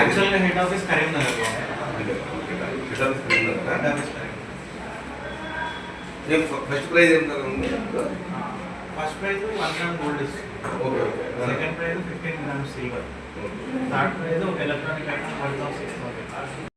యాక్చువల్గా head office కరీంనగర్లో. First prize ఎంత ఉంది? ఫస్ట్ ప్రైజ్ 1 గ్రామ్ గోల్డ్ ఇస్తుంది. Second prize 15 grams silver. Third prize ఒక electronic item worth of 6,000.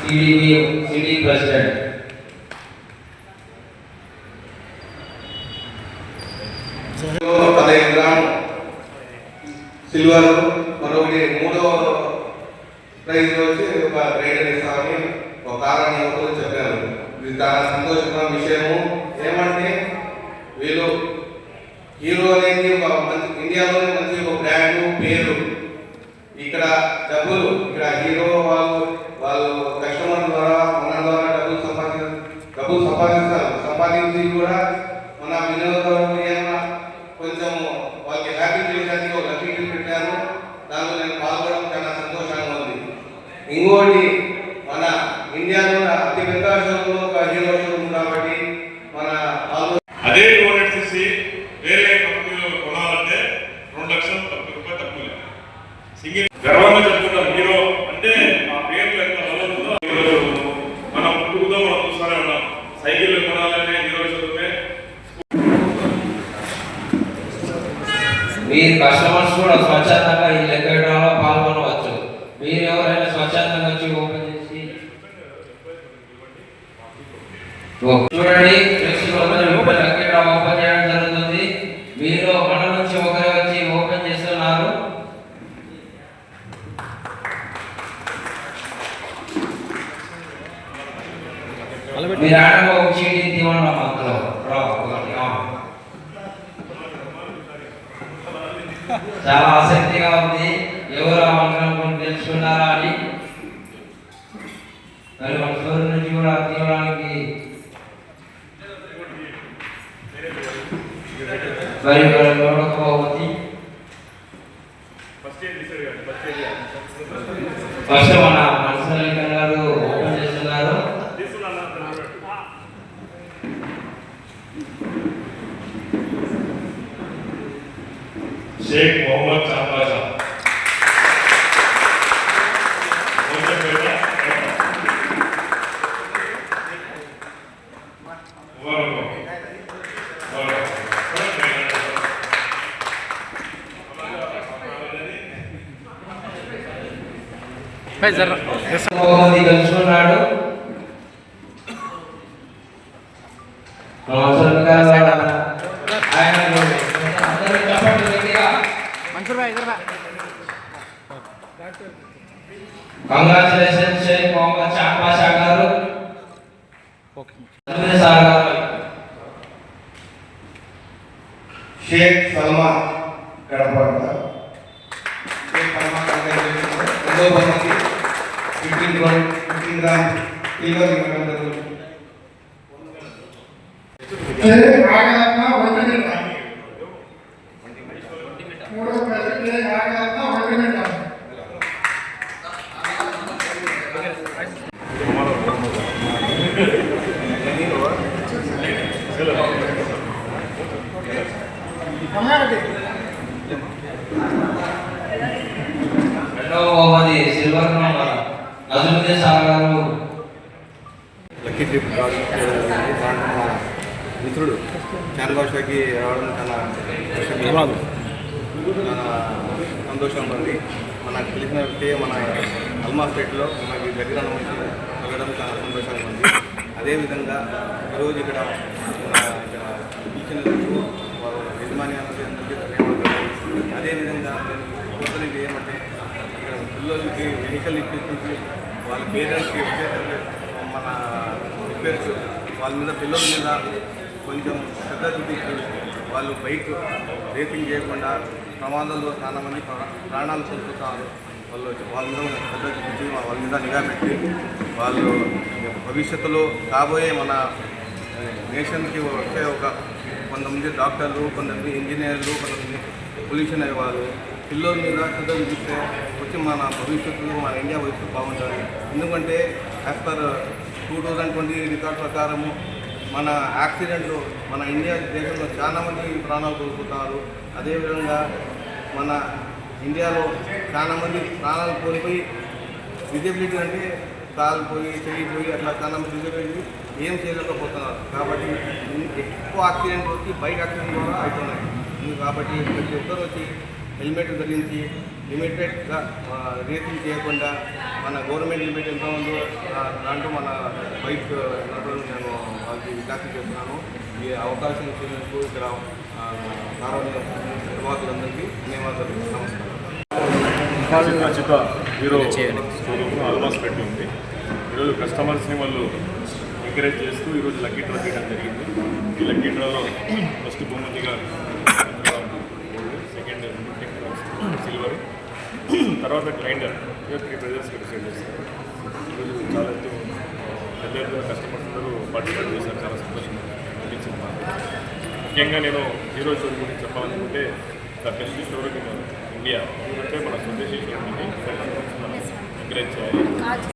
TDP city president silver మరొకటి మూడో ప్రైజ్ వచ్చి ఒక రైడర్ ఇస్తామని ఒక కారణం యువకులు చెప్పారు. ఇది చాలా సంతోషకరమైన విషయము. ఏమంటే వీళ్ళు హీరో అనేది ఒక మంచి ఇండియాలోనే మంచి ఒక బ్రాండ్ పేరు. ఇక్కడ డబ్బులు ఇక్కడ హీరో వాళ్ళు కస్టమర్ ద్వారా మన ద్వారా డబ్బులు సంపాదిస్తారు. సంపాదించి కూడా మన వినియోగదారులు ఏమన్నా కొంచెం వాళ్ళకి హ్యాపీ చేయడానికి ఒక లక్కీ గిఫ్ట్ పెట్టారు. దానిలో నేను పాల్గొనడం చాలా సంతోషంగా ఉంది. ఇంకోటి మన ఇండియాలో అతిపెద్ద షోరూమ్ ఒక హీరో షోరూమ్ కాబట్టి మన అదే 200cc వేరే కంపెనీలో కొనాలంటే 2 లక్షలు రూపాయలు తక్కువ. సింగిల్ గర్వంగా చెప్పుకుంటాం హీరో అంటే ఆ పేర్లు ఎంత బలవుతుందో మనం పుట్టుకుతో మనం చూస్తూనే ఉన్నాం. సైకిల్ కొనాలంటే హీరో షోరూమే. మీరు కస్టమర్స్ కూడా స్వచ్ఛందంగా ఈ లెక్క వేయడంలో పాల్గొనవచ్చు. మీరు ఎవరైనా స్వచ్ఛందంగా వచ్చి ఓపెన్ చేసి చూడండి, లెక్క ఓపెన్ చేయడం జరుగుతుంది. మీరు మన నుంచి ఒకరు వచ్చి ఓపెన్ చేస్తున్నారు. మీరు ఆడలో ఒక చీటీ తీవ్వండి. అందులో చాలా ఆసక్తిగా ఉంది. ఎవరు ఆ మంత్రం తెలుసుకున్నారా అని. మరి మన స్టోర్ నుంచి కూడా తీయడానికి మరి చూడకపోవచ్చు. ఫస్ట్ మన మనసు గారు ఓపెన్ చేస్తున్నారు. शेख मोहम्मद चांबाजा తెలుసుకున్నాడు. కంగ్రాచులేషన్ షేక్ మొహమ్మద్ చాంబాషా గారు. షేక్ సల్మాన్ కడప. షేక్ సల్మాన్ 15 గ్రామ్ సిల్వర్ ఇవ్వడం జరుగుతుంది. సిల్వర్ నజరుద్దీన్ సార్ గారు లక్కీ ట్రిప్ మిత్రుడు చాంబాషాకి రావడం చాలా సంతోషంగా ఉంది. మనకు తెలిసిన వ్యక్తి మన అల్మా స్టేట్లో మనకి దగ్గర వెళ్ళడం చాలా సంతోషంగా ఉంది. అదేవిధంగా ఈరోజు ఇక్కడ టీచర్లకు యజమాన్యానికి అందరికీ ధన్యవాదాలు. అదేవిధంగా కోరుకునేది ఏమంటే ఇక్కడ పిల్లలకి వెహికల్ ఇప్పించి వాళ్ళ పేరెంట్స్కి మన రిపేర్స్ వాళ్ళ మీద పిల్లల మీద కొంచెం శ్రద్ధ చూపించి వాళ్ళు బైక్ రేసింగ్ చేయకుండా ప్రమాదాల్లో చాలామంది ప్రాణాలు కోల్పోతారు. వాళ్ళ మీద శ్రద్ధ చూపించి వాళ్ళ మీద నిఘా పెట్టి వాళ్ళు భవిష్యత్తులో కాబోయే మన నేషన్కి వచ్చే కొంతమంది డాక్టర్లు, కొంతమంది ఇంజనీర్లు, కొంతమంది పొల్యూషన్ అయ్యే వాళ్ళు పిల్లల మీద శ్రద్ధ చూపిస్తే వచ్చి మన భవిష్యత్తు, మన ఇండియా భవిష్యత్తు బాగుంటుంది. ఎందుకంటే యాజ్ పర్ 2020 రికార్డ్ ప్రకారము మన యాక్సిడెంట్లు మన ఇండియా దేశంలో చాలామంది ప్రాణాలు కోల్పోతున్నారు. అదేవిధంగా మన ఇండియాలో చాలామంది ప్రాణాలు కోల్పోయి డిజబిలిటీ అంటే కాలు పోయి, చెయ్యి పోయి అట్లా చాలామంది డిజబిలిటీ ఏం చేయలేకపోతున్నారు. కాబట్టి ఎక్కువ యాక్సిడెంట్ వచ్చి బైక్ యాక్సిడెంట్ ద్వారా అవుతున్నాయి. కాబట్టి ప్రతి ఒక్కరు వచ్చి హెల్మెట్ ధరించి లిమిటెడ్గా రేసింగ్ చేయకుండా మన గవర్నమెంట్ లిమిట్ ఎంత ఉందో దాంట్లో మన బైక్ నడపడం నేను వాళ్ళకి విజ్ఞప్తి చేస్తున్నాను. ఈ అవకాశం ఇచ్చినందుకు ఇక్కడ నిర్వాహకులందరికీ ధన్యవాదాలు, నమస్కారం. అచిత హీరో షోరూమ్ ఆల్మోస్ట్ పెట్టి ఉంది. ఈరోజు కస్టమర్స్ని వాళ్ళు ఎంకరేజ్ చేస్తూ ఈరోజు లక్కీ డ్రా చేయడం జరిగింది. ఈ లక్కీ డ్రాలో ఫస్ట్ బహుమతిగా గోల్డ్, సెకండ్ సిల్వర్, తర్వాత గ్రైండర్ 3 ప్రైజెస్ డిసైడ్ చేస్తారు. ఈరోజు చాలా పెద్ద ఎత్తున కస్టమర్స్ అందరూ పార్టిసిపేట్ చేశారు. చాలా సంతోషంగా అనిపించింది మాకు. ముఖ్యంగా నేను హీరో షోరూమ్ గురించి చెప్పాలనుకుంటే the best showroom in India. ఎందుకంటే మన స్వదేశీ షోరూమ్ని ఎంకరేజ్ చేయాలి.